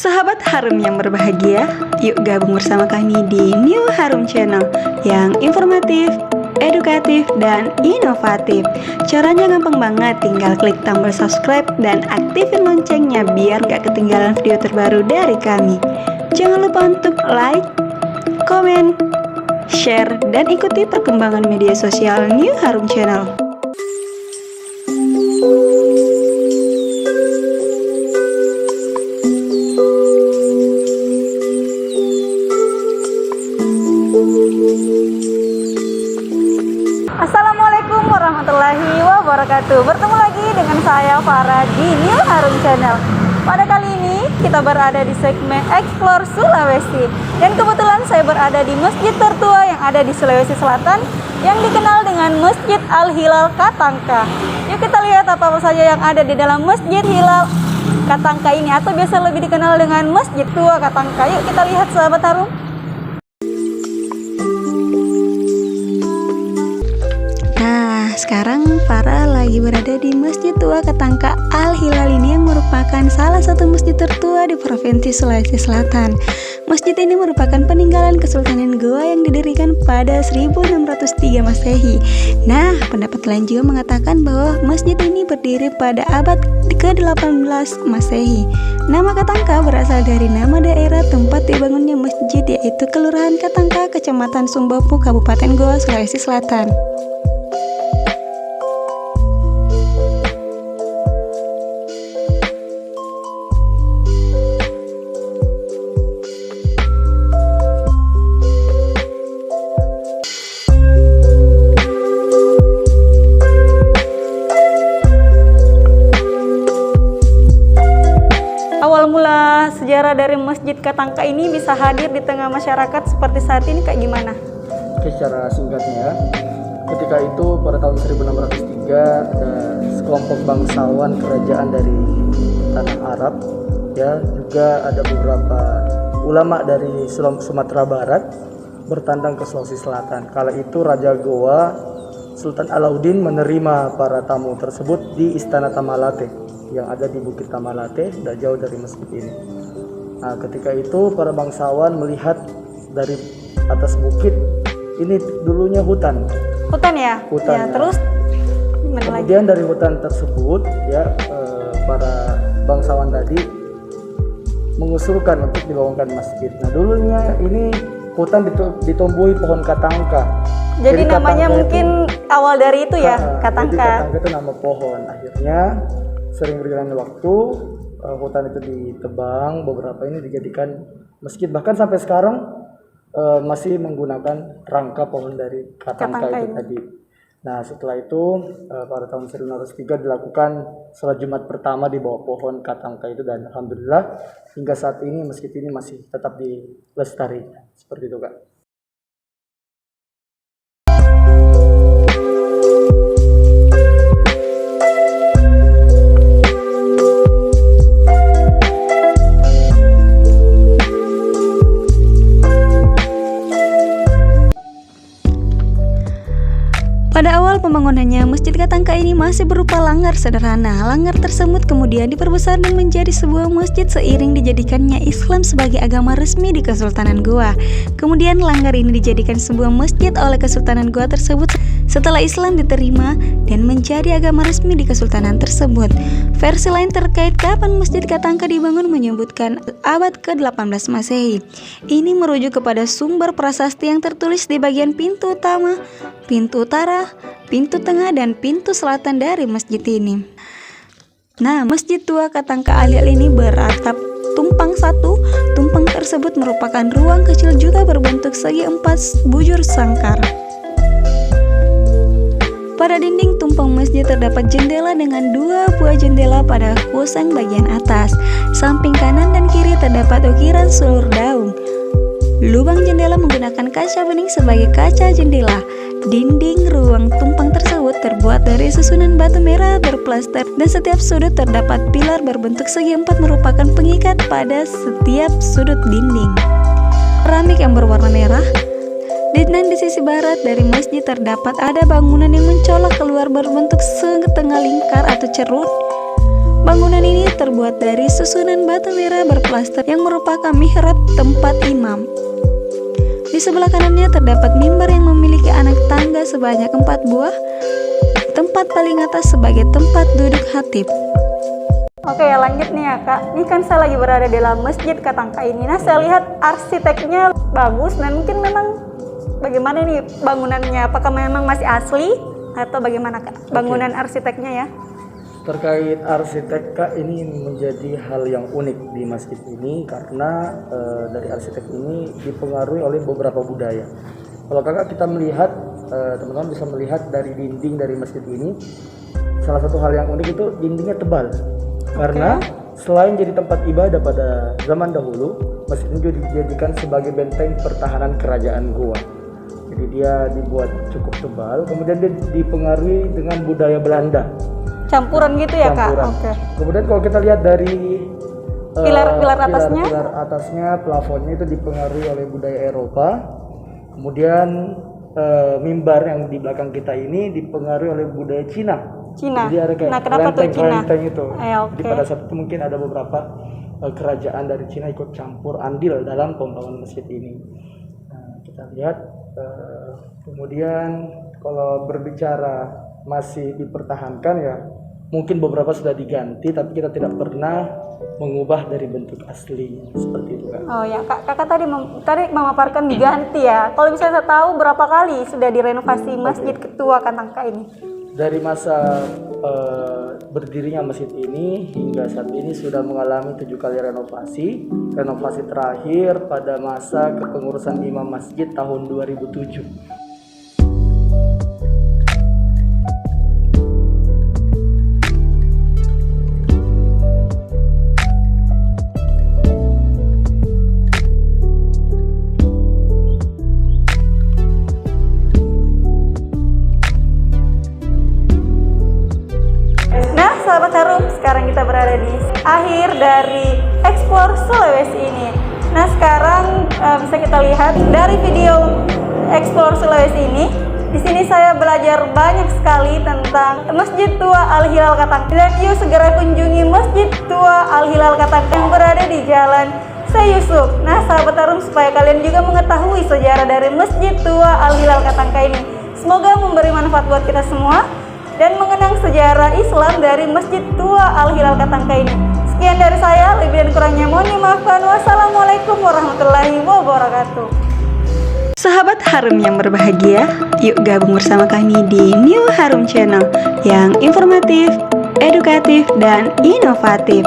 Sahabat Harum yang berbahagia, yuk gabung bersama kami di New Harum Channel yang informatif, edukatif, dan inovatif. Caranya gampang banget, tinggal klik tombol subscribe dan aktifin loncengnya biar gak ketinggalan video terbaru dari kami. Jangan lupa untuk like, komen, share, dan ikuti perkembangan media sosial New Harum Channel. Assalamualaikum warahmatullahi wabarakatuh. Bertemu lagi dengan saya Farah di New Harum Channel. Pada kali ini kita berada di segmen Explore Sulawesi. Dan kebetulan saya berada di masjid tertua yang ada di Sulawesi Selatan yang dikenal dengan Masjid Al-Hilal Katangka. Yuk kita lihat apa saja yang ada di dalam Masjid Hilal Katangka ini, atau biasa lebih dikenal dengan Masjid Tua Katangka. Yuk kita lihat sahabat Harum. Sekarang Farah lagi berada di Masjid Tua Katangka Al-Hilal ini yang merupakan salah satu masjid tertua di Provinsi Sulawesi Selatan. Masjid ini merupakan peninggalan Kesultanan Goa yang didirikan pada 1603 Masehi. Nah, pendapat lain juga mengatakan bahwa masjid ini berdiri pada abad ke-18 Masehi. Nama Katangka berasal dari nama daerah tempat dibangunnya masjid, yaitu Kelurahan Katangka, Kecamatan Sumbawu, Kabupaten Goa, Sulawesi Selatan. Awal mula sejarah dari Masjid Katangka ini bisa hadir di tengah masyarakat seperti saat ini kayak gimana? Oke, secara singkatnya, ketika itu pada tahun 1603 ada sekelompok bangsawan kerajaan dari tanah Arab, ya, juga ada beberapa ulama dari Sumatera Barat bertandang ke Sulawesi Selatan. Kala itu Raja Goa Sultan Alauddin menerima para tamu tersebut di Istana Tamalate yang ada di Bukit Tamalate, tidak jauh dari masjid ini. Nah, ketika itu para bangsawan melihat dari atas bukit, ini dulunya hutan. Hutan ya? Hutan. Ya, terus kemudian dari hutan tersebut, ya, para bangsawan tadi mengusulkan untuk dibangunkan masjid. Nah, dulunya ini hutan ditumbuhi pohon katangka. Jadi namanya mungkin awal dari itu ya, Katangka. Jadi katangka itu nama pohon. Akhirnya sering berjalannya waktu, hutan itu ditebang, beberapa ini dijadikan masjid. Bahkan sampai sekarang masih menggunakan rangka pohon dari Katangka itu tadi. Nah, setelah itu pada tahun 1903 dilakukan sholat Jumat pertama di bawah pohon Katangka itu, dan alhamdulillah hingga saat ini masjid ini masih tetap dilestarikan. Seperti itu, Kak. Pada awal pembangunannya, Masjid Katangka ini masih berupa langgar sederhana. Langgar tersebut kemudian diperbesar dan menjadi sebuah masjid seiring dijadikannya Islam sebagai agama resmi di Kesultanan Goa. Kemudian langgar ini dijadikan sebuah masjid oleh Kesultanan Goa tersebut setelah Islam diterima dan menjadi agama resmi di Kesultanan tersebut. Versi lain terkait kapan Masjid Katangka dibangun menyebutkan abad ke-18 Masehi. Ini merujuk kepada sumber prasasti yang tertulis di bagian pintu utama, pintu utara, pintu tengah, dan pintu selatan dari masjid ini. Nah, Masjid Tua Katangka Al-Hilal ini beratap tumpang satu. Tumpang tersebut merupakan ruang kecil juga berbentuk segi empat bujur sangkar. Pada dinding tumpang masjid terdapat jendela dengan dua buah jendela pada kusang bagian atas. Samping kanan dan kiri terdapat ukiran sulur daun. Lubang jendela menggunakan kaca bening sebagai kaca jendela. Dinding ruang tumpang tersebut terbuat dari susunan batu merah berplaster, dan setiap sudut terdapat pilar berbentuk segi empat merupakan pengikat pada setiap sudut dinding. Keramik yang berwarna merah. Dan di sisi barat dari masjid terdapat ada bangunan yang mencolok keluar berbentuk setengah lingkar atau cerut. Bangunan ini terbuat dari susunan bata merah berplaster yang merupakan mihrab tempat imam. Di sebelah kanannya terdapat mimbar yang memiliki anak tangga sebanyak 4 buah. Tempat paling atas sebagai tempat duduk khatib. Oke ya, lanjut nih ya Kak. Ini kan saya lagi berada di dalam Masjid Katangka ini. Nah, saya lihat arsiteknya bagus dan mungkin memang bagaimana nih bangunannya? Apakah memang masih asli atau bagaimana Kak? Bangunan arsiteknya ya? Terkait arsitek Kak, ini menjadi hal yang unik di masjid ini karena dari arsitek ini dipengaruhi oleh beberapa budaya. Kalau Kakak kita melihat, teman-teman bisa melihat dari dinding dari masjid ini, salah satu hal yang unik itu dindingnya tebal. Karena selain jadi tempat ibadah pada zaman dahulu, masjid ini juga dijadikan sebagai benteng pertahanan kerajaan Goa. Jadi dia dibuat cukup tebal, kemudian dia dipengaruhi dengan budaya Belanda. Campuran gitu ya Kak? Oke. Kemudian kalau kita lihat dari pilar atasnya, pilar atasnya, plafonnya itu dipengaruhi oleh budaya Eropa. Kemudian mimbar yang di belakang kita ini dipengaruhi oleh budaya Cina. Jadi ada kayak kenapa tuh Cina? Itu. Jadi pada saat itu mungkin ada beberapa kerajaan dari Cina ikut campur andil dalam pembangunan masjid ini. Nah, kita lihat kemudian kalau berbicara masih dipertahankan ya, mungkin beberapa sudah diganti, tapi kita tidak pernah mengubah dari bentuk aslinya seperti itu kan. Oh ya, Kakak tadi memaparkan diganti ya. Kalau misalnya saya tahu berapa kali sudah direnovasi Masjid Tua Katangka ini? Dari masa berdirinya masjid ini hingga saat ini sudah mengalami 7 kali renovasi. Renovasi terakhir pada masa kepengurusan Imam Masjid tahun 2007. Sahabat Harum, sekarang kita berada di akhir dari Explore Sulawesi ini. Nah, sekarang bisa kita lihat dari video Explore Sulawesi ini. Di sini saya belajar banyak sekali tentang Masjid Tua Al Hilal Katangka. Dan yuk segera kunjungi Masjid Tua Al Hilal Katangka yang berada di Jalan Syekh Yusuf. Nah, sahabat Harum, supaya kalian juga mengetahui sejarah dari Masjid Tua Al Hilal Katangka ini. Semoga memberi manfaat buat kita semua dan mengenang sejarah Islam dari Masjid Tua Al Hilal Katangka ini. Sekian dari saya, lebih dan kurangnya mohon dimaafkan. Wassalamualaikum warahmatullahi wabarakatuh. Sahabat Harum yang berbahagia, yuk gabung bersama kami di New Harum Channel yang informatif, edukatif, dan inovatif.